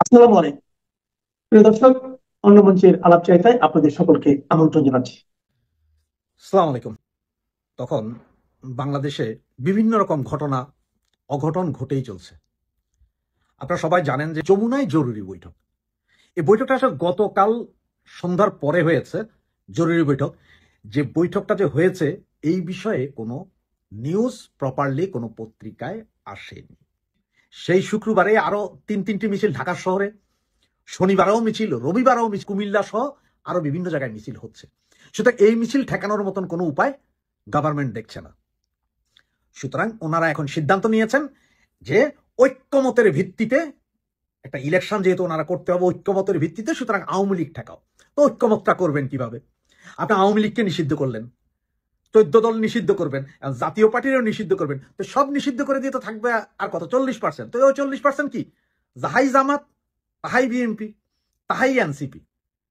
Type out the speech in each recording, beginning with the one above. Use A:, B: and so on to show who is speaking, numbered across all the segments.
A: আসসালামু আলাইকুম প্রিয় দর্শক, অন্য মঞ্চের আলাপচারিতায় আপনাদের সকলকে আমন্ত্রণ জানাচ্ছি।
B: আসসালামু আলাইকুম। তখন বাংলাদেশে বিভিন্ন রকম ঘটনা অঘটন ঘটেই চলছে। আপনারা সবাই জানেন যে যমুনায় জরুরি বৈঠক, এই বৈঠকটা আসলে গতকাল সন্ধ্যার পরে হয়েছে। জরুরি বৈঠক, যে বৈঠকটা যে হয়েছে এই বিষয়ে কোনো নিউজ প্রপারলি কোনো পত্রিকায় আসেনি। সেই শুক্রবারে আরো তিনটি মিছিল ঢাকা শহরে, শনিবারেও মিছিল, রবিবারেও মিছিল, কুমিল্লা সহ আরো বিভিন্ন জায়গায় মিছিল হচ্ছে। সুতরাং এই মিছিল ঠেকানোর মতন কোনো উপায় গভর্নমেন্ট দেখছে না। সুতরাং ওনারা এখন সিদ্ধান্ত নিয়েছেন যে ঐক্যমতের ভিত্তিতে একটা ইলেকশন যেহেতু ওনারা করতে হবে ঐক্যমতের ভিত্তিতে, সুতরাং আওয়ামী লীগ ঠেকাও। তো ঐক্যমতটা করবেন কিভাবে? আপনি আওয়ামী লীগকে নিষিদ্ধ করলেন, 14 দল নিষিদ্ধ করবেন, জাতীয় পার্টিরও নিষিদ্ধ করবেন, তো সব নিষিদ্ধ করে দিয়ে তো থাকবে আর কত 40%। তো ওই 40% কি? যাহাই জামাত, তাহাই বিএনপি, তাহাই এনসিপি।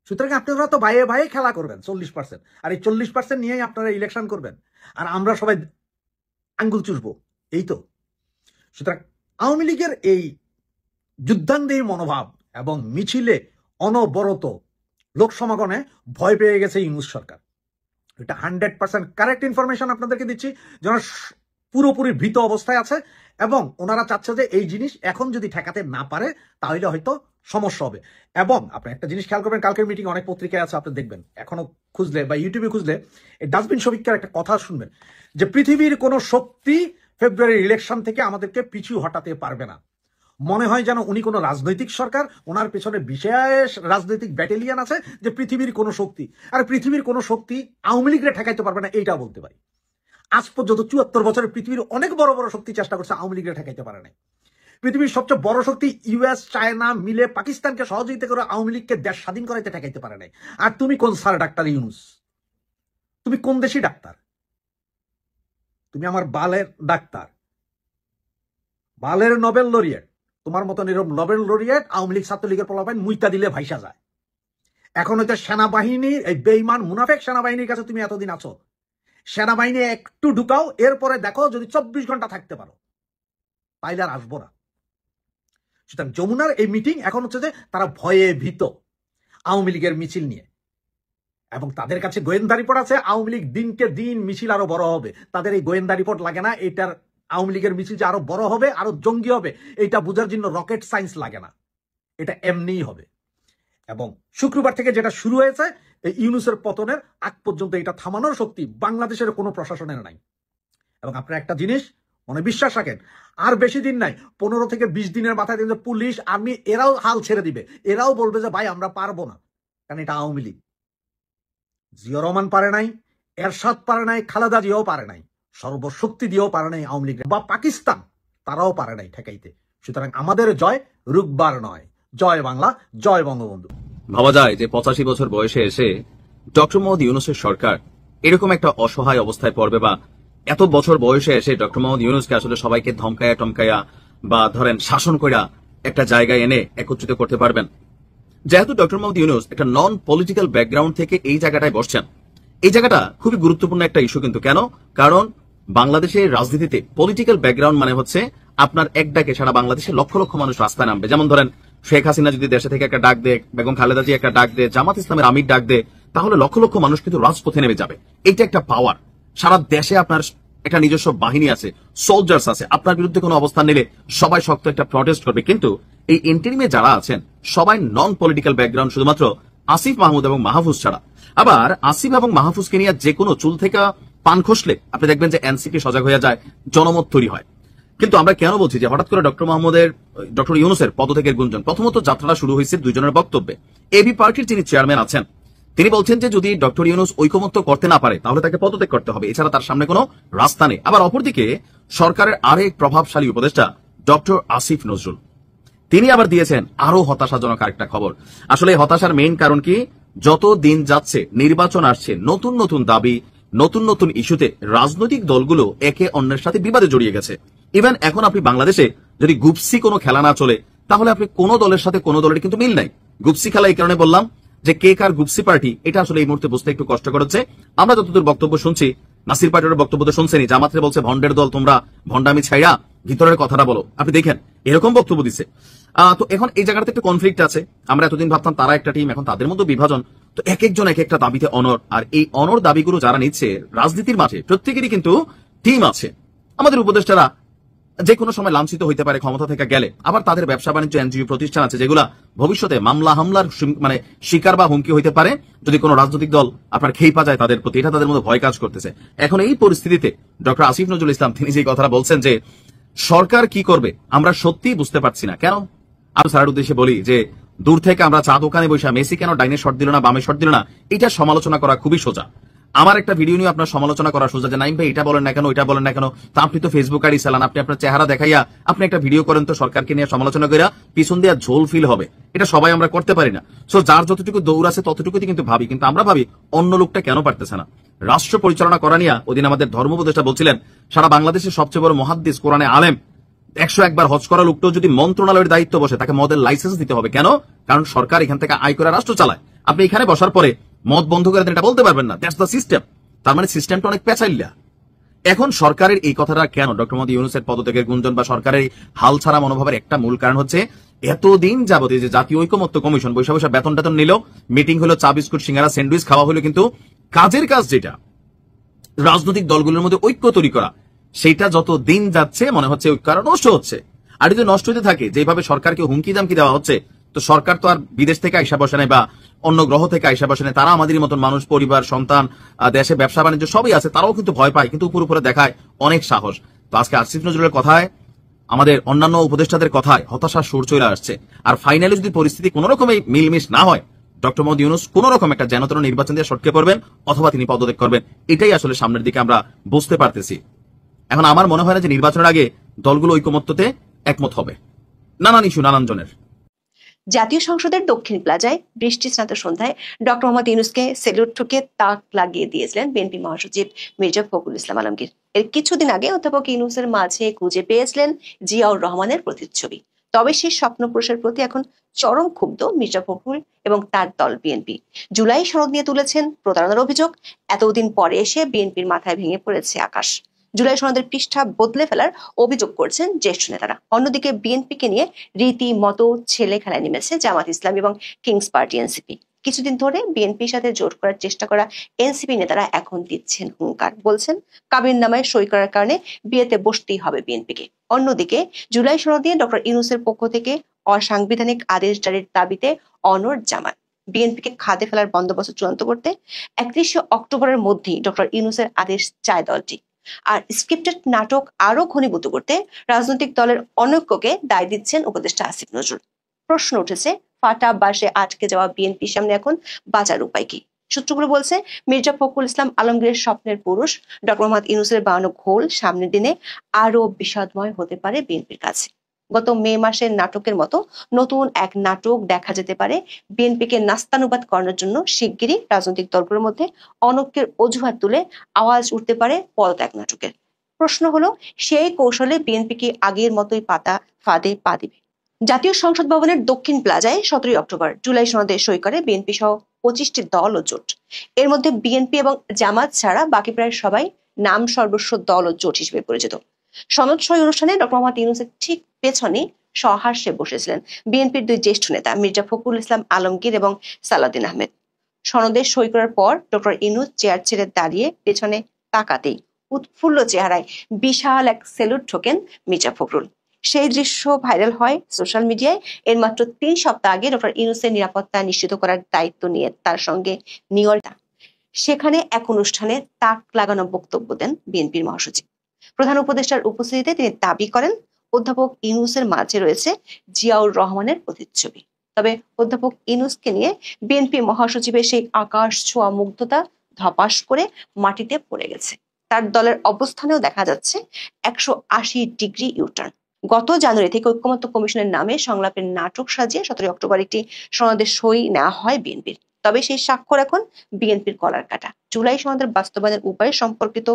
B: সুতরাং আপনারা তো বাইরে বাইরে খেলা করবেন 40%, আর এই 40% নিয়েই আপনারা ইলেকশন করবেন, আর আমরা সবাই আঙ্গুল চুষবো, এই তো। সুতরাং আওয়ামী লীগের এই যুদ্ধাঙ্গী মনোভাব এবং মিছিলে অনবরত লোক সমাগমে ভয় পেয়ে গেছে ইউনূস সরকার। এটা 100% কারেক্ট ইনফরমেশন আপনাদেরকে দিচ্ছি, যেন পুরোপুরি ভীত অবস্থায় আছে এবং ওনারা চাচ্ছে যে এই জিনিস এখন যদি ঠেকাতে না পারে তাহলে হয়তো সমস্যা হবে। এবং আপনি একটা জিনিস খেয়াল করবেন, কালকের মিটিং অনেক পত্রিকায় আছে, আপনি দেখবেন এখনো খুঁজলে বা ইউটিউবে খুঁজলে এই ডাস্টবিন শফিকের একটা কথা শুনবেন যে পৃথিবীর কোনো শক্তি ফেব্রুয়ারির ইলেকশন থেকে আমাদেরকে পিছু হটাতে পারবে না। মনে হয় যেন উনি কোনো রাজনৈতিক সরকার, ওনার পেছনে বিশেষ রাজনৈতিক ব্যাটালিয়ান আছে যে পৃথিবীর কোনো শক্তি, আর পৃথিবীর কোনো শক্তি আওয়ামী লীগরে ঠেকাইতে পারবে না, এইটা বলতে পারি। আজ পর্যন্ত 74 বছরের পৃথিবীর অনেক বড় বড় শক্তি চেষ্টা করছে, আওয়ামী লীগরে ঠেকাইতে পারে নাই। পৃথিবীর সবচেয়ে বড় শক্তি ইউএস, চায়না মিলে পাকিস্তানকে সহযোগিতা করে আওয়ামী লীগকে দেশ স্বাধীন করাইতে ঠেকাইতে পারে নাই। আর তুমি কোন স্যার ডাক্তার ইউনূস? তুমি কোন দেশি ডাক্তার? তুমি আমার বালের ডাক্তার, বালের নোবেল লরিয়েট। তোমার মতন এরকম নোবেল লরিয়েট আওয়ামী লীগ ছাত্রলীগের পোলাপাইন মুইতা দিলে ভাইসা যায়। এখন হয়তো সেনাবাহিনীর এই বেইমান মুনাফেক সেনাবাহিনীর কাছে তুমি এতদিন আছো, সেনাবাহিনী একটু ঢুকাও, এরপরে দেখো যদি 24 ঘন্টা থাকতে পারো তাইলে আর আসবো না। সুতরাং যমুনার এই মিটিং এখন হচ্ছে যে তারা ভয়ে ভীত আওয়ামী লীগের মিছিল নিয়ে, এবং তাদের কাছে গোয়েন্দা রিপোর্ট আছে আওয়ামী লীগ দিনকে দিন মিছিল আরো বড় হবে। তাদের এই গোয়েন্দা রিপোর্ট লাগে না, এটার আওয়ামী লীগের মিছিল যে আরো বড় হবে, আরো জঙ্গি হবে, এটা বোঝার জন্য রকেট সায়েন্স লাগে না, এটা এমনিই হবে। এবং শুক্রবার থেকে যেটা শুরু হয়েছে, এই ইউনূসের পতনের আগ পর্যন্ত এটা থামানোর শক্তি বাংলাদেশের কোনো প্রশাসনের নাই। এবং আপনারা একটা জিনিস মনে বিশ্বাস রাখেন, আর বেশি দিন নাই, 15 থেকে 20 দিনের মাথায় দেখবেন পুলিশ, আর্মি এরাও হাল ছেড়ে দিবে, এরাও বলবে যে ভাই আমরা পারবো না, কারণ এটা আওয়ামী লীগ। জিয়া রহমান পারে নাই, এরশাদ পারে নাই, খালেদা জিয়াও পারে নাই, সর্বশক্তি দিয়েও পারে নাই আওয়ামী লীগ বা পাকিস্তান, তারাও পারে নাই ঠেকাইতে। সুতরাং আমাদের জয় রুকবার নয়, জয় বাংলা, জয় বঙ্গবন্ধু।
C: ভাবা যায় যে 85 বছর বয়সে এসে ডক্টর মোহাম্মদ ইউনূসের সরকার এরকম একটা অসহায় অবস্থায় পড়বে, বা এত বছর বয়সে এসে ডক্টর মোহাম্মদ ইউনূসকে আসলে সবাইকে ধমকায়া টমকায়া বা ধরেন শাসন কইরা একটা জায়গায় এনে একত্রিত করতে পারবেন। যেহেতু ডক্টর মোহাম্মদ ইউনূস একটা নন পলিটিক্যাল ব্যাকগ্রাউন্ড থেকে এই জায়গাটায় বসছেন, এই জায়গাটা খুবই গুরুত্বপূর্ণ একটা ইস্যু কিন্তু। কেন? কারণ বাংলাদেশের রাজনীতিতে পলিটিক্যাল ব্যাকগ্রাউন্ড মানে হচ্ছে আপনার এক ডাকে সারা বাংলাদেশে লক্ষ লক্ষ মানুষ রাস্তায় নামবে। যেমন ধরেন শেখ হাসিনা যদি দেশে থেকে একটা ডাক দেয়, বেগম খালেদা জি একটা ডাক দেয়, জামাত ইসলামের আমির ডাক দেয়, তাহলে লক্ষ লক্ষ মানুষ কিন্তু রাজপথে নেমে যাবে। এইটা একটা পাওয়ার। সারা দেশে আপনার একটা নিজস্ব বাহিনী আছে, সোলজার্স আছে, আপনার বিরুদ্ধে কোনো অবস্থান নিলে সবাই শক্ত একটা প্রটেস্ট করবে। কিন্তু এই ইন্টারিমে যারা আছেন সবাই নন পলিটিক্যাল ব্যাকগ্রাউন্ড, শুধুমাত্র আসিফ মাহমুদ এবং মাহফুজ ছাড়া। আবার আসিফ এবং মাহফুজকে নিয়ে যে কোনো চুল থেকে পান খসলে আপনি দেখবেন যে এনসিপি সজাগ হয়ে যায়, জনমত তৈরি হয়। কিন্তু আমরা কেন বলছি যে হঠাৎ করে ডক্টর ইউনূসের পদত্যাগের গুঞ্জন? প্রথমত যাত্রাটা শুরু হয়েছে দুইজনের বক্তব্যে। এবি পার্টির যিনি চেয়ারম্যান আছেন তিনি বলছেন যে যদি ডক্টর ইউনূস ঐকমত্য করতে না পারে তাহলে তাকে পদত্যাগ করতে হবে, এছাড়া তার সামনে কোনো রাস্তা নেই। আবার অপরদিকে সরকারের আরেক প্রভাবশালী উপদেষ্টা ডক্টর আসিফ নজরুল, তিনি আবার দিয়েছেন আরো হতাশাজনক আরেকটা খবর। আসলে হতাশার মেইন কারণ কি? যত দিন যাচ্ছে, নির্বাচন আসছে, নতুন নতুন দাবি, নতুন নতুন ইস্যুতে রাজনৈতিক দলগুলো একে অন্যের সাথে বিবাদে জড়িয়ে গেছে। ইভেন এখন আপনি বাংলাদেশে যদি গুপসি কোনো খেলা না চলে তাহলে আপনি কোনো দলের সাথে কোনো দলের কিন্তু মিল নাই। গুপসি খেলা এই কারণে বললাম যে কে কার গুপসি পার্টি এটা আসলে এই মুহূর্তে বুঝতে একটু কষ্টকর হচ্ছে। আমরা যতদূর বক্তব্য শুনছি, নাসির পার্টির বক্তব্য তো শুনছেনি, জামাতরে বলছে ভন্ডের দল, তোমরা ভন্ডামি ছাইড়া ভিতরের কথাটা বলো। আপনি দেখেন এরকম বক্তব্য দিচ্ছে। তো এখন এই জায়গাটাতে একটা কনফ্লিক্ট আছে। আমরা এতদিন ভাবতাম তারা একটা টিম, এখন তাদের মধ্যে বিভাজন। তো এক একজন এক একটা দাবিতে অনর, আর এই অনর দাবিগুলো যারা নিচ্ছে রাজনীতির মাঠে প্রত্যেকেরই কিন্তু টিম আছে। আমাদের উপদেষ্টারা যে কোনো সময় লাঞ্ছিত হইতে পারে ক্ষমতা থেকে গেলে, আবার তাদের ব্যবসা বাণিজ্য এনজিও প্রতিষ্ঠান আছে যেগুলা ভবিষ্যতে মামলা হামলার মানে শিকার বা হুমকি হইতে পারে যদি কোনো রাজনৈতিক দল আপনার খেইপা যায় তাদের প্রতি। এটা তাদের মধ্যে ভয় কাজ করতেছে। এখন এই পরিস্থিতিতে ডক্টর আসিফ নজরুল ইসলাম তিনি যে কথাটা বলছেন যে সরকার কি করবে আমরা সত্যি বুঝতে পারছি না। কেন? আমি স্যারের উদ্দেশ্যে বলি যে দূর থেকে আমরা চা দোকানে বসে মেসি কেন ডাইনে শট দিল না বামে শট দিল না এটা সমালোচনা করা খুবই সোজা। আমার একটা ভিডিও নিয়ে আপনার সমালোচনা করা সোজা যে নাইম ভাই এটা বলেন না কেন, এটা বলেন না কেন। তা আপনি তো ফেসবুক আইডি চালান, আপনি আপনার চেহারা দেখাইয়া আপনি একটা ভিডিও করেন তো সরকারকে নিয়ে সমালোচনা করিয়া পিছন দিয়ে ঝোল ফিল হবে। এটা সবাই আমরা করতে পারি না। সো যার যতটুকু দৌড় আছে ততটুকুই কিন্তু ভাবি, কিন্তু আমরা ভাবি অন্য লোকটা কেন পারতেছে না। রাষ্ট্র পরিচালনা করা নিয়ে ওদিন আমাদের ধর্ম উপদেষ্টা বলছিলেন সারা বাংলাদেশের সবচেয়ে বড় মুহাদ্দিস কোরআনে আলেম 101 বার হজ করা লোকটাও যদি মন্ত্রণালয়ের দায়িত্ব বসে তাকে মদের লাইসেন্স দিতে হবে। কেন? কারণ সরকার এখান থেকে আয় করে রাষ্ট্র চালায়। আপনি এখানে বসার পরে মদ বন্ধ করে দেন এটা বলতে পারবেন না। That's the system. তার মানে সিস্টেমটা অনেক পেঁচাইল্লা। এখন সরকারের এই কথাটা কেন? ডক্টর মোহাম্মদ ইউনূসের পদত্যাগের গুঞ্জন বা সরকারের হাল ছাড়া মনোভাবের একটা মূল কারণ হচ্ছে এতদিন যাবত যে জাতীয় ঐকমত্য কমিশন বৈশা বৈশা বেতন টেতন নিল, মিটিং হলো, চা বিস্কুট সিঙ্গারা স্যান্ডউইচ খাওয়া হলো, কিন্তু কাজের কাজ যেটা রাজনৈতিক দলগুলোর মধ্যে ঐক্য তৈরি করা সেটা যত দিন যাচ্ছে মনে হচ্ছে ঐক্য আরো নষ্ট হচ্ছে। আর যদি নষ্ট হতে থাকে যেভাবে সরকারকে হুমকি দামকি দেওয়া হচ্ছে, তো সরকার তো আর বিদেশ থেকে আইসা বসে নাই বা অন্য গ্রহ থেকে আইসা বসে নাই। তারা আমাদের মতন মানুষ, পরিবার, সন্তান, দেশে ব্যবসা বাণিজ্য সবই আছে, তারাও কিন্তু ভয় পায়, কিন্তু উপর উপরে দেখায় অনেক সাহস। তো আজকে আসিফ নজরুলের কথায়, আমাদের অন্যান্য উপদেষ্টাদের কথায় হতাশার সুর চলে আসছে। আর ফাইনালি যদি পরিস্থিতি কোন রকমের মিলমিশ না হয়, ডক্টর মোহাম্মদ ইউনূস কোন রকম একটা যেনতন নির্বাচন দিয়ে সটকে পড়বেন অথবা তিনি পদত্যাগ করবেন। এটাই আসলে সামনের দিকে আমরা বুঝতে পারতেছি। এখন আমার মনে হয় না যে নির্বাচনের আগে দলগুলো ঐকমত্যতে একমত হবে। নানান ইস্যু, নানান জনের।
D: জাতীয় সংসদের দক্ষিণ প্লাজায় বৃষ্টি স্নাত সন্ধ্যায় ডক্টর মোহাম্মদ ইউনূসকে সেলুট ঠুকে তাক লাগিয়ে দিয়েছিলেন বিএনপি মহাসচিব মির্জা ফখরুল ইসলাম আলমগীর। এর কিছুদিন আগে অধ্যাপক ইউনূসের মাঝে খুঁজে পেয়েছিলেন জিয়াউর রহমানের প্রতিচ্ছবি। তবে সেই স্বপ্নপুরুষের প্রতি এখন চরম ক্ষুব্ধ মির্জা ফখরুল এবং তার দল বিএনপি। জুলাই সনদ নিয়ে তুলেছেন প্রতারণার অভিযোগ। এতদিন পরে এসে বিএনপির মাথায় ভেঙে পড়েছে আকাশ। জুলাই সনদের পৃষ্ঠা বদলে ফেলার অভিযোগ করছেন জ্যেষ্ঠ নেতারা। অন্যদিকে বিএনপিকে নিয়ে রীতিমতো ছেলে খেলায় নেমেছে জামাত ইসলাম এবং কিংস পার্টি এনসিপি। কিছুদিন ধরে বিএনপির সাথে জোট করার চেষ্টা করা এনসিপি নেতারা এখন দিচ্ছেন হুঙ্কার। বলছেন কাবিন নামায় সই করার কারণে বিয়েতে বসতেই হবে বিএনপিকে। অন্যদিকে জুলাই সনদ নিয়ে ডক্টর ইউনূসের পক্ষ থেকে অসাংবিধানিক আদেশ জারির দাবিতে অনড় জামাত। বিএনপিকে খাদে ফেলার বন্দোবস্ত চূড়ান্ত করতে 31শে অক্টোবরের মধ্যেই ডক্টর ইউনূসের আদেশ চায় দলটি। আর স্ক্রিপ্টেড নাটক আরো ঘনীভূত করতে রাজনৈতিক দলের অনৈক্যকে দায় দিচ্ছেন উপদেষ্টা আসিফ নজরুল। প্রশ্ন উঠেছে, ফাটা বাসে আটকে যাওয়া বিএনপির সামনে এখন বাঁচার উপায় কি? সূত্রগুলো বলছে মির্জা ফখরুল ইসলাম আলমগীরের স্বপ্নের পুরুষ ডক্টর মোহাম্মদ ইউনূসের বানানো ঘোল সামনের দিনে আরো বিষাদময় হতে পারে বিএনপির কাছে। গত মে মাসের নাটকের মতো নতুন এক নাটক দেখা যেতে পারে বিএনপিকে নাস্তানুবাদ করানোর জন্য। শিগগিরই রাজনৈতিক দলগুলোর মধ্যে অনৈক্যের অজুহাত তুলে আওয়াজ উঠতে পারে পদত্যাগ নাটকের। প্রশ্ন হলো, সেই কৌশলে বিএনপি কি আগের মতোই ফাঁদে পা দিবে? জাতীয় সংসদ ভবনের দক্ষিণ প্লাজায় 17 অক্টোবর জুলাই সনদে সই করে বিএনপি সহ 25টি দল ও জোট। এর মধ্যে বিএনপি এবং জামাত ছাড়া বাকি প্রায় সবাই নাম সর্বস্ব দল ও জোট হিসেবে পরিচিত। সনদ সই অনুষ্ঠানে ডক্টর মোহাম্মদ ইউনূসের ঠিক পেছনে সহাস্যে বসেছিলেন বিএনপির দুই জ্যেষ্ঠ নেতা মির্জা ফখরুল ইসলাম আলমগীর এবং সালাউদ্দিন আহমেদ। সনদে সই করার পর ডক্টর ইউনূস চেয়ার ছেড়ে দাঁড়িয়ে পেছনে তাকাতেই উৎফুল্ল চেহারায় বিশাল এক সেলুট ঠোকেন মির্জা ফখরুল। সেই দৃশ্য ভাইরাল হয় সোশ্যাল মিডিয়ায়। এর মাত্র 3 সপ্তাহ আগে ডক্টর ইউনূসের নিরাপত্তা নিশ্চিত করার দায়িত্ব নিয়ে তার সঙ্গে নিয়লটা সেখানে এক অনুষ্ঠানে তাক লাগানো বক্তব্য দেন বিএনপির মহাসচিব। প্রধান উপদেষ্টার উপস্থিতিতে তিনি দাবি করেন অধ্যাপক ইউনূসের মাঝে রয়েছে জিয়াউর রহমানের প্রতিচ্ছবি। তবে অধ্যাপক ইউনূসকে নিয়ে বিএনপি মহাসচিবের সেই আকাশ ছোঁয়া মুগ্ধতা ধপাস করে মাটিতে পড়ে গেছে। তার দলের অবস্থানেও দেখা যাচ্ছে 180 ডিগ্রি ইউটার্ন। গত জানুয়ারি থেকে ঐকমত্য কমিশনের নামে সংলাপের নাটক সাজিয়ে 17 অক্টোবর একটি সনদে সই নেওয়া হয় বিএনপির। তবে সেই স্বাক্ষর এখন বিএনপির কলার কাটা। জুলাই সনদের বাস্তবায়নের উপায় সম্পর্কিত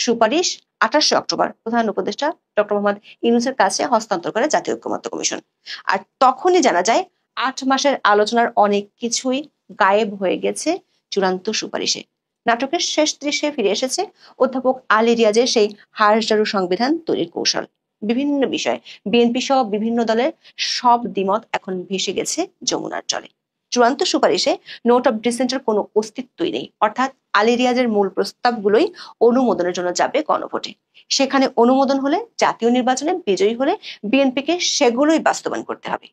D: সুপারিশ 28 অক্টোবর প্রধান উপদেষ্টা ডক্টর মোহাম্মদ ইউনূসের কাছে হস্তান্তর করে জাতীয় ঐকমত্য কমিশন। আর তখনই জানা যায় 8 মাসের আলোচনার অনেক কিছুই গায়েব হয়ে গেছে চূড়ান্ত সুপারিশে। নাটকের শেষ দৃশ্যে ফিরে এসেছে অধ্যাপক আলী রিয়াজের সেই হাঁসঝাড়ু সংবিধান তৈরির কৌশল। বিভিন্ন বিষয়ে বিএনপি সহ বিভিন্ন দলের সব দ্বিমত এখন ভেসে গেছে যমুনার জলে। চূড়ান্ত সুপারিশে নোট অফ ডিসেন্টের কোনো অস্তিত্বই নেই, অর্থাৎ আলী রিয়াজের মূল প্রস্তাবগুলোই অনুমোদনের জন্য যাবে গণভোটে। সেখানে অনুমোদন হলে, জাতীয় নির্বাচনে বিজয়ী হলে বিএনপিকে সেগুলোই বাস্তবায়ন করতে হবে।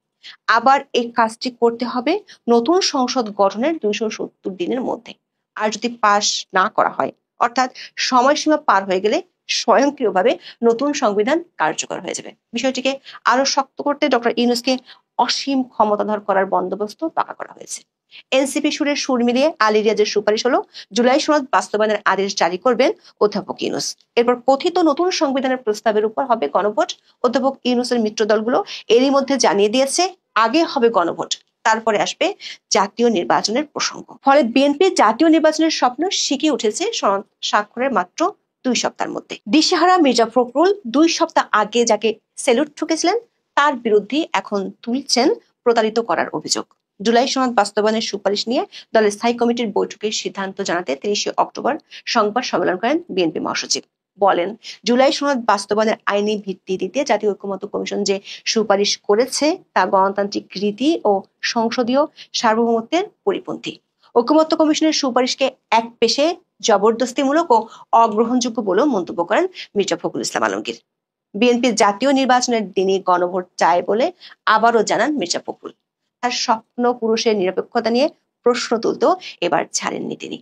D: আবার এই কাজটি করতে হবে নতুন সংসদ গঠনের 270 দিনের মধ্যে। আর যদি পাশ না করা হয়, অর্থাৎ সময়সীমা পার হয়ে গেলে স্বয়ংক্রিয়ভাবে নতুন সংবিধান কার্যকর হয়ে যাবে। বিষয়টিকে আরো শক্ত করতে ডক্টর ইউনূসকে অসীম ক্ষমতাধর করার বন্দোবস্ত পাকা করা হয়েছে। এনসিপি সুরের সুর মিলিয়ে আলী রিয়াজের সুপারিশ হলো জুলাই সনদ বাস্তবায়নের আদেশ জারি করবেন অধ্যাপক ইউনূস। এরপর কথিত নতুন সংবিধানের প্রস্তাবের উপর হবে গণভোট। অধ্যাপক ইউনূসের মিত্র দলগুলো এরই মধ্যে জানিয়ে দিয়েছে আগে হবে গণভোট, তারপরে আসবে জাতীয় নির্বাচনের প্রসঙ্গ। ফলে বিএনপি জাতীয় নির্বাচনের স্বপ্ন শিখে উঠেছে সনদ স্বাক্ষরের মাত্র 2 সপ্তাহের মধ্যে। দিশেহারা মির্জা ফখরুল 2 সপ্তাহ আগে যাকে সেলুট ঠুকেছিলেন তার বিরুদ্ধে এখন তুলছেন প্রতারিত করার অভিযোগ। জুলাই সনদ বাস্তবায়নের সুপারিশ নিয়ে দলের স্থায়ী কমিটির বৈঠকের সিদ্ধান্ত জানাতে 30 অক্টোবর সংবাদ সম্মেলন করেন বিএনপি মহাসচিব। বলেন, জুলাই সনদ বাস্তবায়নের আইনি ভিত্তি দিতে জাতীয় ঐকমত্য কমিশন যে সুপারিশ করেছে তা গণতান্ত্রিক রীতি ও সংসদীয় সার্বভৌমত্বের পরিপন্থী। ঐকমত্য কমিশনের সুপারিশকে এক পেশে জবরদস্তিমূলক ও অগ্রহণযোগ্য বলেও মন্তব্য করেন মির্জা ফখরুল ইসলাম আলমগীর। বিএনপির জাতীয় নির্বাচনের দিনই গণভোট চায় বলে আবারও জানান মির্জা ফখরুল। তার স্বপ্ন পুরুষের নিরপেক্ষতা নিয়ে প্রশ্ন তুলতেও এবার ছাড়েননি তিনি।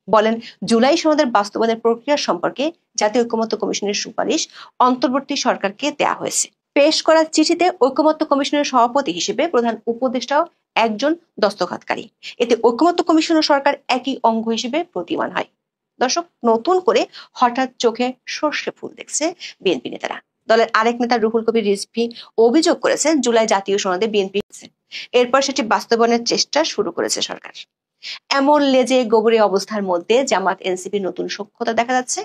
D: বলেন, জুলাই সনদের বাস্তবায়নের প্রক্রিয়া সম্পর্কে জাতীয় ঐকমত্য কমিশনের সুপারিশ অন্তর্বর্তী সরকারকে দেয়া হয়েছে। পেশ করা চিঠিতে ঐকমত্য কমিশনের সভাপতি হিসেবে প্রধান উপদেষ্টাও একজন দস্তখতকারী। এতে ঐকমত্য কমিশন ও সরকার একই অঙ্গ হিসেবে প্রতীয়মান হয়। দর্শক, নতুন করে হঠাৎ চোখে সর্ষে ফুল দেখছে বিএনপি নেতারা। দলের আরেক নেতা রুহুল কবির রিজভী অভিযোগ করেছেন জুলাই জাতীয় সনদে বিএনপি, এরপর সেটি বাস্তবায়নের চেষ্টা শুরু করেছে সরকার। এমন লেজে গোবরে অবস্থার মধ্যে জামাত এনসিপির নতুন সখ্যতা দেখা যাচ্ছে।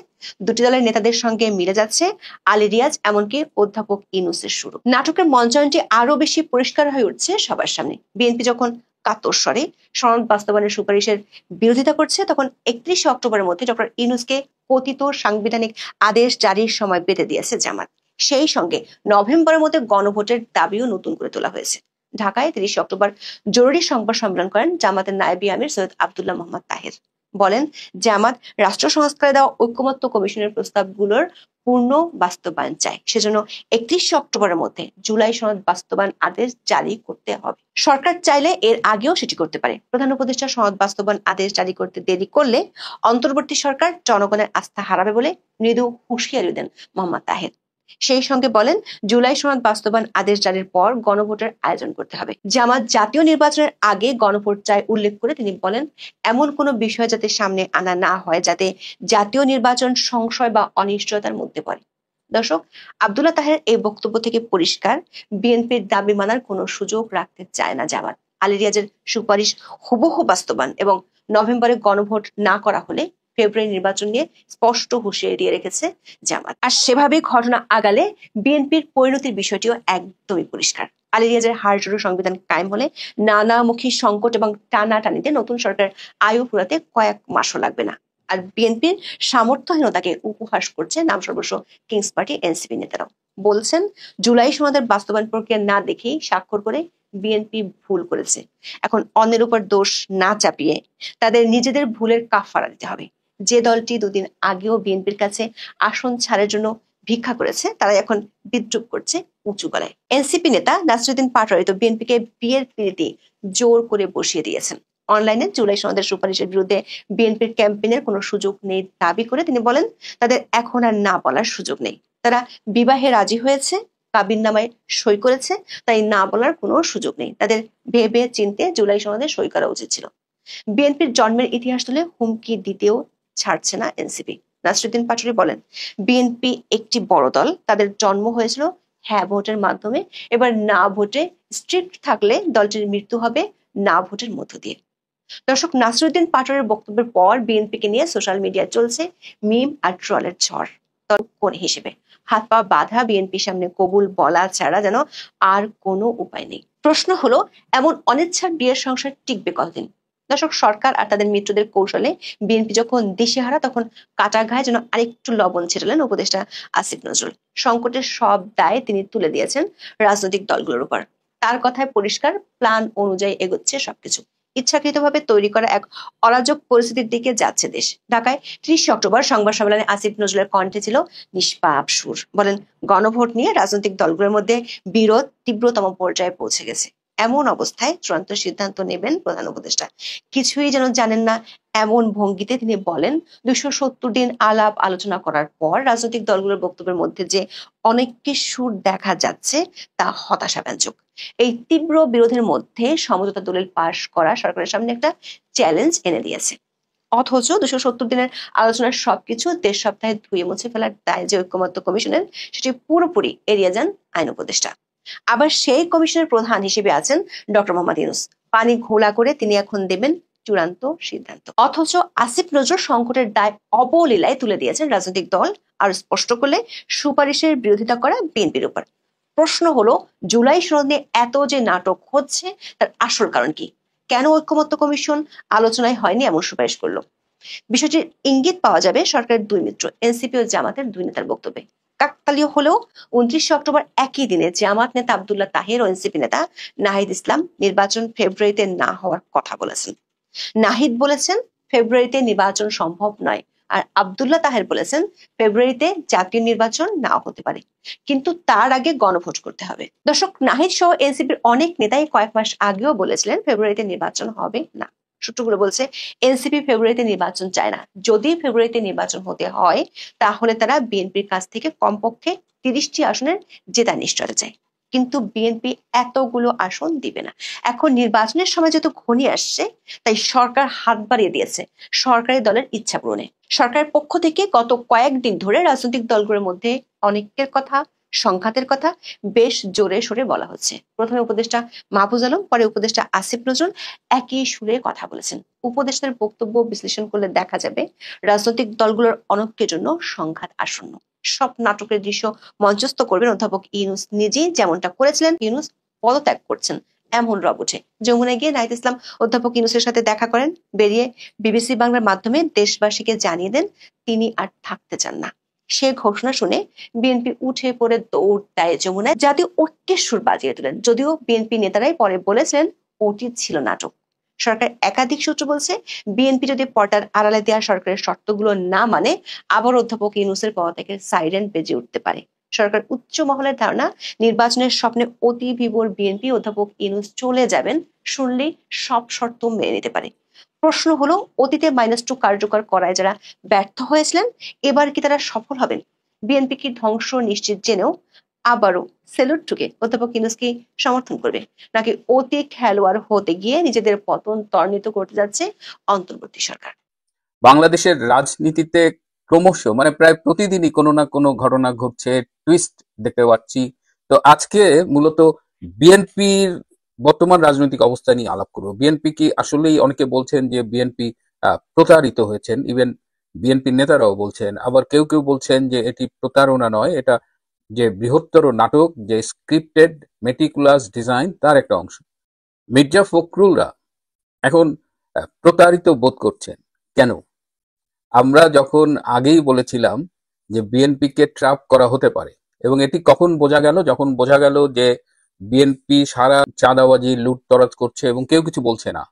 D: দুটি দলের নেতাদের সঙ্গে মিলে যাচ্ছে আলী রিয়াজ, এমনকি অধ্যাপক ইউনূসের সুর। নাটকের মঞ্চায়নটি আরো বেশি পরিষ্কার হয়ে উঠছে সবার সামনে। বিএনপি যখন কাতর স্বরে সনদ বাস্তবায়নের সুপারিশের বিরোধিতা করছে, তখন 31 অক্টোবরের মধ্যে ডক্টর ইউনূসকে কথিত সাংবিধানিক আদেশ জারির সময় বেঁধে দিয়েছে জামাত। সেই সঙ্গে নভেম্বরের মধ্যে গণভোটের দাবিও নতুন করে তোলা হয়েছে। ঢাকায় 30 অক্টোবর জরুরি সংবাদ সম্মেলন করেন জামাতের নায়েবে আমির সৈয়দ আব্দুল্লাহ মোহাম্মদ তাহের। বলেন, জামাত রাষ্ট্র সংস্কারে দেওয়া ঐকমত্য কমিশনের প্রস্তাবগুলোর পূর্ণ বাস্তবায়ন চায়। সেজন্য 31 অক্টোবরের মধ্যে জুলাই সনদ বাস্তবায়ন আদেশ জারি করতে হবে। সরকার চাইলে এর আগেও সেটি করতে পারে। প্রধান উপদেষ্টা সনদ বাস্তবায়ন আদেশ জারি করতে দেরি করলে অন্তর্বর্তী সরকার জনগণের আস্থা হারাবে বলে মৃদু হুঁশিয়ারি দেন মোহাম্মদ তাহের। সেই সঙ্গে বলেন, জুলাই সনদ বাস্তবায়ন আদেশ জারির পর গণভোটের আয়োজন করতে হবে। জামাত জাতীয় নির্বাচনের আগে গণভোট চায় উল্লেখ করে তিনি বলেন, এমন কোনো বিষয় যাতে সামনে আনা না হয় যাতে জাতীয় নির্বাচন সংশয় বা অনিশ্চয়তার মধ্যে পড়ে। দর্শক, আব্দুল্লাহ তাহের এই বক্তব্য থেকে পরিষ্কার, বিএনপির দাবি মানার কোনো সুযোগ রাখতে চায় না জামাত। আলী রিয়াজের সুপারিশ হুবহু বাস্তবায়ন এবং নভেম্বরে গণভোট না করা হলে ফেব্রুয়ারি নির্বাচন নিয়ে স্পষ্ট হুঁশিয়ারি দিয়ে রেখেছে জামাত। আর সেভাবে ঘটনা আগালে বিএনপির পরিণতির বিষয়টিও একদমই পরিষ্কার। আলী রিয়াজের হাড়জোড়ো সংবিধান কায়েম হলে নানামুখী সংকট এবং টানাটানিতে নতুন সরকার আয়ু ফুরাতে কয়েক মাসও লাগবে না। আর বিএনপির সামর্থ্যহীনতাকে উপহাস করছে নাম সর্বস্ব কিংস পার্টি এনসিপি নেতারাও। বলছেন, জুলাই সনদের বাস্তবায়ন প্রক্রিয়া না দেখেই স্বাক্ষর করে বিএনপি ভুল করেছে। এখন অন্যের উপর দোষ না চাপিয়ে তাদের নিজেদের ভুলের কাফারা দিতে হবে। যে দলটি দুদিন আগেও বিএনপির কাছে আসন ছাড়ের জন্য ভিক্ষা করেছে, তারা এখন বিদ্রুপ করছে উঁচু গলায়। এনসিপি নেতা নাসিরুদ্দিন পাটোয়ারি তো বিএনপিকে বিয়ের পিড়িতে জোর করে বসিয়ে দিয়েছেন। অনলাইনে জুলাই সনদের সুপারিশের বিরুদ্ধে বিএনপির ক্যাম্পেইনের কোনো সুযোগ নেই দাবি করে তিনি বলেন, তাদের এখন আর না বলার সুযোগ নেই। তারা বিবাহে রাজি হয়েছে, কাবিননামায় সই করেছে, তাই না বলার কোনো সুযোগ নেই। তাদের ভেবে চিনতে জুলাই সনদে সই করা উচিত ছিল। বিএনপির জন্মের ইতিহাস তুলে হুমকি দিতেও ছাড়ছে না এনসিপি। নাসিরুদ্দিন পাটোয়ারি বলেন, বিএনপি একটি বড় দল, তাদের জন্ম হয়েছিল হ্যাঁ ভোটের মাধ্যমে। এবার না ভোটে স্ট্রিক্ট থাকলে দলটির মৃত্যু হবে না ভোটের মধ্য দিয়ে। দর্শক, নাসিরুদ্দিন পাটোয়ারির বক্তব্যের পর বিএনপিকে নিয়ে সোশ্যাল মিডিয়ায় চলছে মিম আর ট্রলের ঝড়। কোন হিসেবে হাত পা বাঁধা বিএনপির সামনে কবুল বলা ছাড়া যেন আর কোনো উপায় নেই। প্রশ্ন হলো, এমন অনিচ্ছার বিয়ের সংসার টিকবে কতদিন? দর্শক, সরকার আর তাদের মিত্রদের কৌশলে বিএনপি যখন দিশেহারা, তখন কাটা ঘায়ে যেন আরেকটু লবণ ছিটালেন উপদেষ্টা আসিফ নজরুল। সংকটের সব দায় তিনি তুলে দিয়েছেন রাজনৈতিক দলগুলোর উপর। তার কথায় পরিষ্কার, প্ল্যান অনুযায়ী এগোচ্ছে সবকিছু। ইচ্ছাকৃতভাবে তৈরি করা এক অরাজক পরিস্থিতির দিকে যাচ্ছে দেশ। ঢাকায় 30 অক্টোবর সংবাদ সম্মেলনে আসিফ নজরুলের কণ্ঠে ছিল নিষ্পাপ সুর। বলেন, গণভোট নিয়ে রাজনৈতিক দলগুলোর মধ্যে বিরোধ তীব্রতম পর্যায়ে পৌঁছে গেছে। এমন অবস্থায় চূড়ান্ত সিদ্ধান্ত নেবেন প্রধান উপদেষ্টা। কিছুই যেন জানেন না এমন ভঙ্গিতে তিনি বলেন, 270 দিন আলাপ আলোচনা করার পর রাজনৈতিক দলগুলোর বক্তব্যের মধ্যে যে অনেককে সুর দেখা যাচ্ছে তা হতাশাব্যঞ্জক। এই তীব্র বিরোধের মধ্যে সমঝোতা দলিল পাশ করা সরকারের সামনে একটা চ্যালেঞ্জ এনে দিয়েছে। অথচ 270 দিনের আলোচনার সবকিছু 1.5 সপ্তাহে ধুয়ে মুছে ফেলার দায় যে ঐকমত্য কমিশনের, সেটি পুরোপুরি এড়িয়ে যান আইন উপদেষ্টা। আবার সেই কমিশনের প্রধান হিসেবে আছেন ডক্টর মোহাম্মদ ইউনূস। পানি ঘোলা করে তিনি এখন দেবেন চূড়ান্ত সিদ্ধান্ত। অথচ আসিফ নজরুল সংকটের দায় অবলীলায় তুলে দিয়েছেন রাজনৈতিক দল, আর স্পষ্ট করলে সুপারিশের বিরোধিতা করা বিএনপির উপর। প্রশ্ন হলো, জুলাই সনদ নিয়ে এত যে নাটক হচ্ছে তার আসল কারণ কি? কেন ঐকমত্য কমিশন আলোচনায় হয়নি এমন সুপারিশ করলো? বিষয়টির ইঙ্গিত পাওয়া যাবে সরকারের দুই মিত্র এনসিপি ও জামাতের দুই নেতার বক্তব্যে। কাকতালীয় হলেও 29 অক্টোবর একই দিনে জামাত নেতা আব্দুল্লাহ তাহের ও এনসিপি নেতা নাহিদ ইসলাম নির্বাচন ফেব্রুয়ারিতে না হওয়ার কথা বলেছেন। নাহিদ বলেছেন ফেব্রুয়ারিতে নির্বাচন সম্ভব নয়, আর আব্দুল্লাহ তাহের বলেছেন ফেব্রুয়ারিতে জাতীয় নির্বাচন নাও হতে পারে, কিন্তু তার আগে গণভোট করতে হবে। দর্শক, নাহিদ সহ এনসিপির অনেক নেতাই কয়েক মাস আগেও বলেছিলেন ফেব্রুয়ারিতে নির্বাচন হবে না। সূত্রগুলো বলছে এনসিপি ফেব্রুয়ারিতে নির্বাচন চায় না। যদি ফেব্রুয়ারিতে নির্বাচন হতে হয় তাহলে তারা বিএনপির কাছ থেকে কমপক্ষে 30টি আসনের জেতার নিশ্চয়তা চায়। কিন্তু বিএনপি এতগুলো আসন দিবে না। এখন নির্বাচনের সময় যেহেতু ঘনিয়ে আসছে, তাই সরকার হাত বাড়িয়ে দিয়েছে সরকারি দলের ইচ্ছা পূরণে। সরকারের পক্ষ থেকে গত কয়েকদিন ধরে রাজনৈতিক দলগুলোর মধ্যে অনেকের কথা, সংঘাতের কথা বেশ জোরে সোরে বলা হচ্ছে। প্রথমে উপদেষ্টা মাহফুজ আলম, পরে উপদেষ্টা আসিফ নজরুল একই সুরে কথা বলেছেন। উপদেষ্টার বক্তব্য বিশ্লেষণ করলে দেখা যাবে রাজনৈতিক দলগুলোর অনৈক্যের জন্য সংঘাত আসন্ন। সব নাটকের দৃশ্য মঞ্চস্থ করবেন অধ্যাপক ইউনূস নিজেই, যেমনটা করেছিলেন ইউনূস পদত্যাগ করছেন এমন রব উঠে। যমুনায় গিয়ে নাহিদ ইসলাম অধ্যাপক ইউনূসের সাথে দেখা করেন। বেরিয়ে বিবিসি বাংলার মাধ্যমে দেশবাসীকে জানিয়ে দেন তিনি আর থাকতে চান না। সে ঘোষণা শুনে বিএনপি উঠে পড়ে দৌড় দেয় যমুনায়, জাতীয় ঐক্যের সুর বাজিয়ে তোলেন। যদিও বিএনপি নেতারাই পরে বলেছিলেন ওটি ছিল নাটক। সরকার একাধিক সূত্র বলছে বিএনপি যদি পর্দার আড়ালে দেওয়া সরকারের শর্তগুলো না মানে, আবার অধ্যাপক ইউনূসের পদত্যাগের সাইরেন বেজে উঠতে পারে। সরকার উচ্চ মহলের ধারণা, নির্বাচনের স্বপ্নে অতি বিভোর বিএনপি অধ্যাপক ইউনূস চলে যাবেন শুনলেই সব শর্ত মেনে নিতে পারে। প্রশ্ন হলো, অতীতে -2 কার্যকর করায় যারা ব্যর্থ হয়েছিলেন, এবার কি তারা সফল হবেন? বিএনপি কি ধ্বংস নিশ্চিত জেনেও আবারও সেলুট ঠুকে অধ্যাপক ইউনূসকে সমর্থন করবে, নাকি অতি খেলোয়াড় হতে গিয়ে নিজেদের পতন ত্বরান্বিত করতে যাচ্ছে অন্তর্বর্তী সরকার?
E: বাংলাদেশের রাজনীতিতে ক্রমশ মানে প্রায় প্রতিদিনই কোনো না কোনো ঘটনা ঘটছে, টুইস্ট দেখতে পাচ্ছি। তো আজকে মূলত বিএনপির বর্তমান রাজনৈতিক অবস্থা নিয়ে আলাপ করবো। বিএনপি কি আসলেই, অনেকে বলছেন যে বিএনপি প্রতারিত হয়েছেন, ইভেন বিএনপির নেতারাও বলছেন, আবার কেউ কেউ বলছেন যে এটি প্রতারণা নয়, এটা যে বৃহত্তর নাটক, যে স্ক্রিপ্টেড মেটিকুলাস ডিজাইন, তার একটা অংশ। মির্জা ফখরুলরা এখন প্রতারিত বোধ করছেন কেন? আমরা যখন আগেই বলেছিলাম যে বিএনপিকে ট্র্যাপ করা হতে পারে, এবং এটি কখন বোঝা গেল? যখন বোঝা গেল যে বিএনপি সারা চাঁদাবাজি লুটতরাজ করছে এবং কেউ কিছু বলছে না।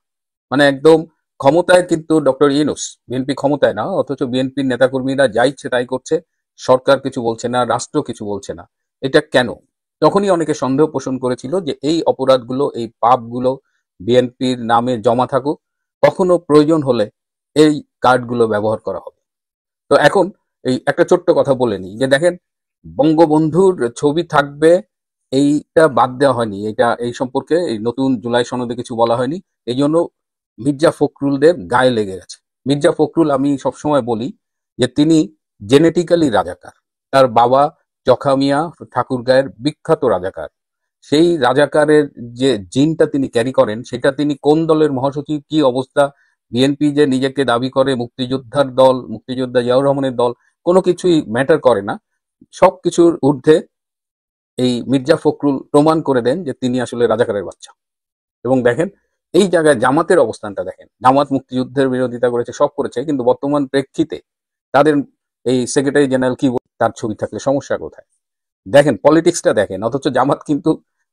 E: মানে একদম ক্ষমতায় কিন্তু ডক্টর ইউনূস, বিএনপি ক্ষমতায় না, অথচ বিএনপির নেতাকর্মীরা যা ইচ্ছে তাই করছে, সরকার কিছু বলছে না, রাষ্ট্র কিছু বলছে না। এটা কেন? তখনই অনেকে সন্দেহ পোষণ করেছিল যে এই অপরাধগুলো, এই পাপগুলো বিএনপির নামে জমা থাকুক, কখনো প্রয়োজন হলে এই কার্ডগুলো ব্যবহার করা হবে। তো এখন এই একটা ছোট্ট কথা বলে নিই যে দেখেন, বঙ্গবন্ধুর ছবি থাকবে এইটা বাদ দেওয়া হয়নি, এটা এই সম্পর্কে এই নতুন জুলাই সনদে কিছু বলা হয়নি, এই জন্য মির্জা ফখরুলদের গায়ে লেগে গেছে। মির্জা ফখরুল, আমি সবসময় বলি যে তিনি জেনেটিক্যালি রাজাকার। তার বাবা চখা মিয়া ঠাকুরগাঁয়ের বিখ্যাত রাজাকার। সেই রাজাকারের যে জিনটা তিনি ক্যারি করেন, সেটা তিনি কোন দলের মহাসচিব, কি অবস্থা, বিএনপি যে নিজেকে দাবি করে মুক্তিযোদ্ধার দল, মুক্তিযোদ্ধা জিয়াউর রহমানের দল, কোনো কিছুই ম্যাটার করে না। সবকিছুর ঊর্ধ্বে এই মির্জা ফখরুল প্রমাণ করে দেন যে তিনি আসলে রাজাকারের বাচ্চা। এবং দেখেন, এই জায়গায় জামাতের অবস্থানটা দেখেন। জামাত মুক্তিযুদ্ধের বিরোধিতা করেছে, সব করেছে, কিন্তু বর্তমান প্রেক্ষিতে তাদের এই সেক্রেটারি জেনারেল কি তার ছবি থাকলে সমস্যা কোথায়? দেখেন পলিটিক্সটা দেখেন। অথচ জামাত কিন্তু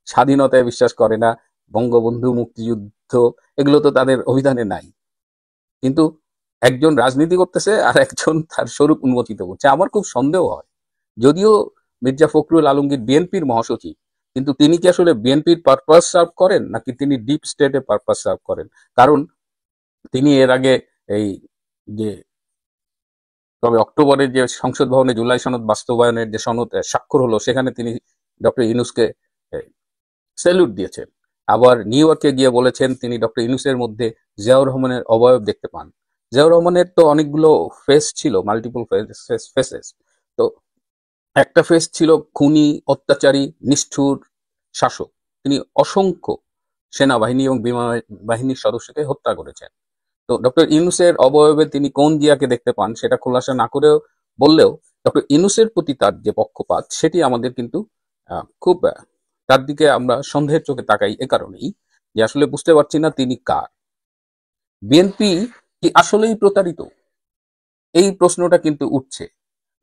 E: স্বাধীনতায় বিশ্বাস করে না, বঙ্গবন্ধু, মুক্তিযুদ্ধ এগুলো তো তাদের অভিধানে নাই। কিন্তু একজন রাজনীতি করতেছে আর একজন তার স্বরূপ উন্মোচিত করছে। আমার খুব সন্দেহ হয়, যদিও মির্জা ফখরুল আলমগীর বিএনপির মহাসচিব, কিন্তু তিনি কি আসলে বিএনপির পারপাস সার্ভ করেন নাকি তিনি ডিপ স্টেটে পারপাস সার্ভ করেন? কারণ তিনি এর আগে এই যে তবে অক্টোবরে যে সংসদ ভবনে জুলাই সনদ বাস্তবায়নের যে সনদ স্বাক্ষর হলো, সেখানে তিনি ডক্টর ইউনূসকে স্যালুট দিয়েছেন। আবার নিউ ইয়র্কে গিয়ে বলেছেন তিনি ডক্টর ইউনূসের মধ্যে জিয়াউর রহমানের অবয়ব দেখতে পান। জিয়াউর রহমানের তো অনেকগুলো ফেস ছিল, মাল্টিপল ফেসেস। তো একটা ফেস ছিল খুনি, অত্যাচারী, নিষ্ঠুর শাসক। তিনি অসংখ্য সেনাবাহিনী এবং বিমান বাহিনীর সদস্যকে হত্যা করেছেন। তো ডক্টর ইউনূসের অবয়বে তিনি কোন জিয়াকে দেখতে পান সেটা খোলাসা না করেও বললেও ডক্টর ইউনূসের প্রতি তার যে পক্ষপাত, সেটি আমাদের কিন্তু খুব তার দিকে আমরা সন্দেহের চোখে তাকাই এ কারণেই যে আসলে বুঝতে পারছি না তিনি কার। বিএনপি কি আসলেই প্রতারিত? এই প্রশ্নটা কিন্তু উঠছে।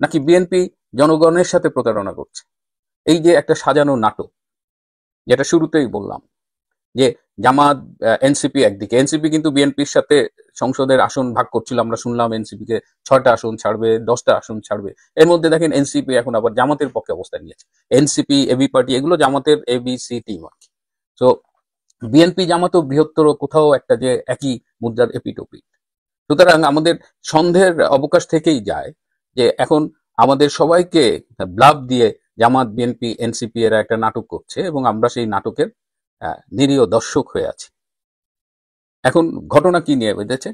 E: নাকি বিএনপি জনগণের সাথে প্রতারণা করছে? এই যে একটা সাজানো নাটক, যেটা শুরুতেই বললাম যে জামাত, এনসিপি একদিকে, এনসিপি কিন্তু বিএনপির সাথে সংসদের আসন ভাগ করছিল। আমরা শুনলাম এনসিপি কে 6টা আসন ছাড়বে, 10টা আসন ছাড়বে। এর মধ্যে দেখেন এনসিপি এখন আবার জামাতের পক্ষে অবস্থান নিয়েছে। এনসিপি, এবি পার্টি এগুলো জামাতের এবিসি টিম আর কি। তো বিএনপি জামাতও বৃহত্তর, কোথাও একটা যে একই মুদ্রার এপিটোপিট। সুতরাং আমাদের সন্দেহের অবকাশ থেকেই যায় যে এখন আমাদের সবাইকে ব্লাফ দিয়ে জামাত, বিএনপি, এনসিপি এরা একটা নাটক করছে এবং আমরা সেই নাটকের নিরীহ দর্শক হয়ে আছি। এখন ঘটনা কি নিয়ে বেঁধেছে?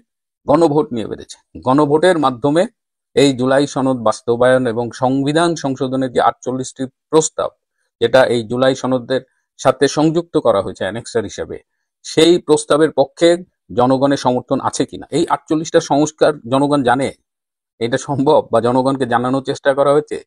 E: গণভোট নিয়ে বেঁধেছে। গণভোটের মাধ্যমে এই জুলাই সনদ বাস্তবায়ন এবং সংবিধান সংশোধনের যে 48টি প্রস্তাব, যেটা এই জুলাই সনদের সাথে সংযুক্ত করা হয়েছে অ্যানেক্সার হিসেবে, সেই প্রস্তাবের পক্ষে জনগণের সমর্থন আছে কিনা, এই 48টা সংস্কার জনগণ জানে এটা সম্ভব, বা জনগণকে জানানোর চেষ্টা করা হয়েছে